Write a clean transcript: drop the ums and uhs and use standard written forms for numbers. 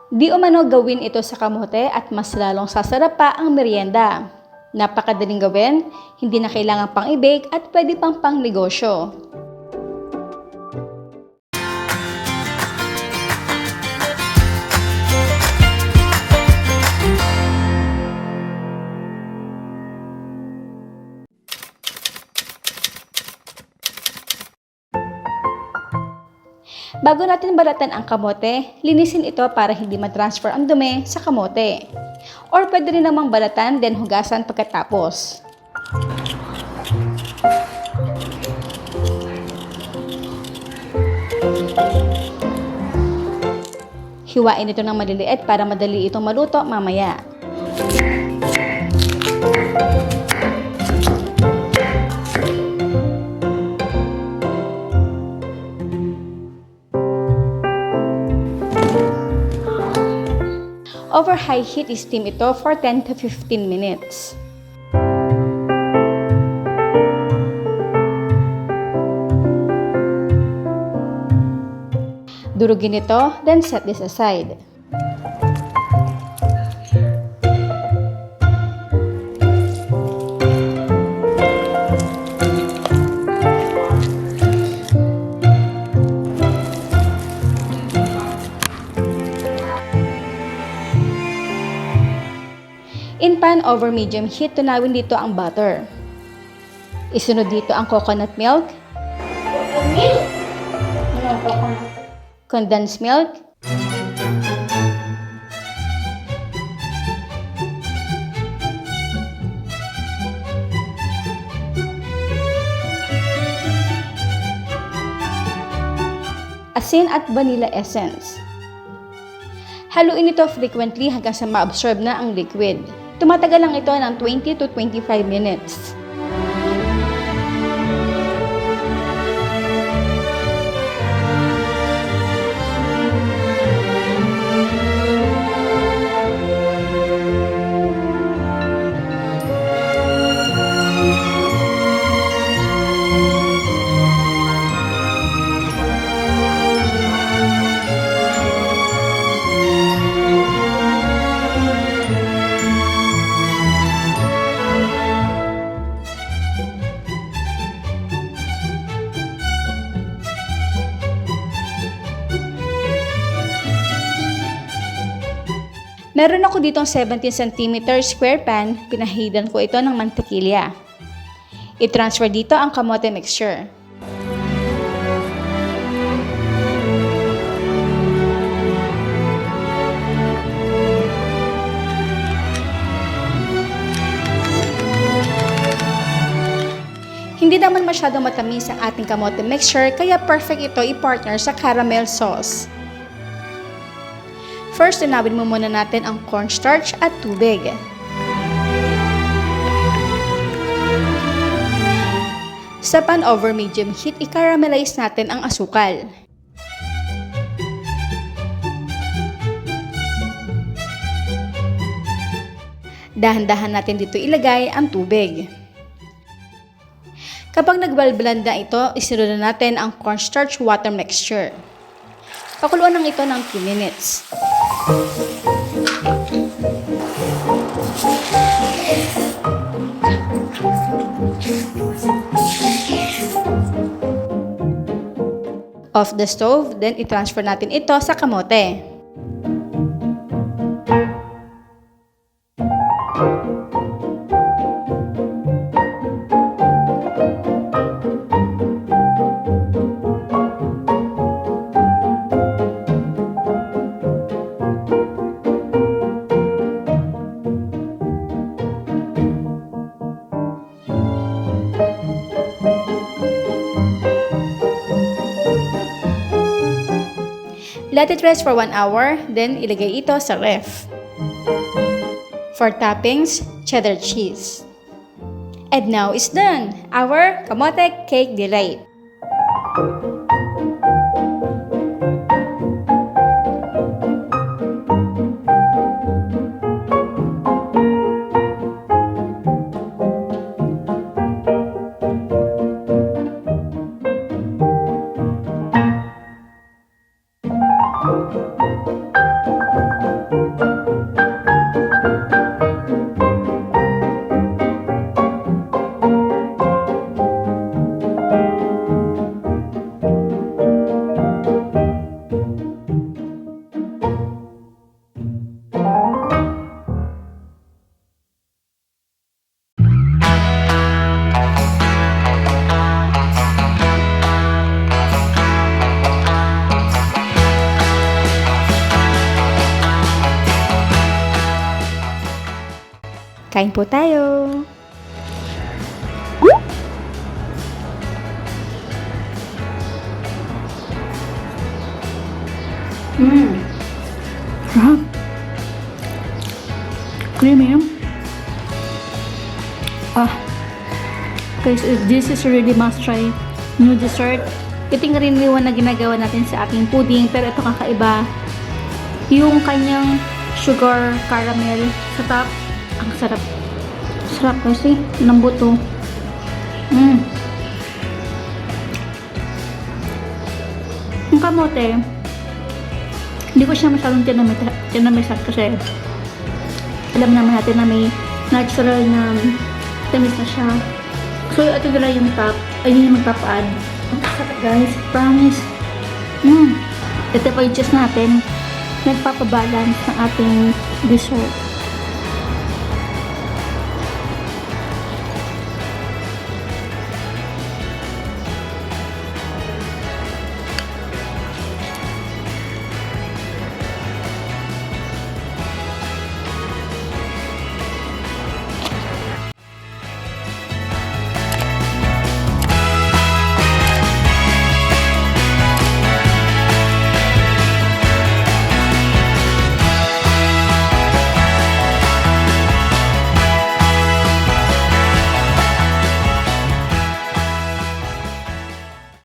Di umano gawin ito sa kamote at mas lalong sasarap pa ang merienda. Napakadaling gawin, hindi na kailangan pang i-bake at pwede pang negosyo. Bago natin balatan ang kamote, linisin ito para hindi matransfer ang dumi sa kamote. Or pwede rin namang balatan then hugasan pagkatapos. Hiwain ito ng maliliit para madali itong maluto mamaya. Over high heat, steam ito for 10 to 15 minutes. Durugin ito, then set this aside. In pan over medium heat, tunawin dito ang butter. Isunod dito ang coconut milk, condensed milk, asin at vanilla essence. Haluin ito frequently hanggang sa ma-absorb na ang liquid. Tumatagal lang ito ng 20 to 25 minutes. Meron ako ditong 17 cm square pan, pinahidan ko ito ng mantikilya. I-transfer dito ang kamote mixture. Hindi naman masyadong matamis ang ating kamote mixture, kaya perfect ito i-partner sa caramel sauce. First, tunawin mo muna natin ang cornstarch at tubig. Sa pan over medium heat, i-caramelize natin ang asukal. Dahan-dahan natin dito ilagay ang tubig. Kapag nagbalblanda ito, isunod na natin ang cornstarch water mixture. Pakuluan lang ito ng 2 minutes. Off the stove, then i-transfer natin ito sa kamote. Let it rest for 1 hour, then ilagay ito sa ref. For toppings, cheddar cheese. And now is done, our Kamote Cake Delight. Kain po tayo! Sarap! Creamy. Guys, this is really must try new dessert. Ito yung karaniwan na ginagawa natin sa ating pudding, pero ito kakaiba. Yung kanyang sugar caramel sa top, ang sarap. Sarap kasi, lambot to. Yung kamote, hindi ko siya masyadong tinamisan kasi alam naman natin na may natural na tamis na siya. So, ito nila yung top. Ayun yung magpapa-add. Ang sarap guys. Promise. Ito pa yung cheese natin. Nagpapabalance ng ating dessert.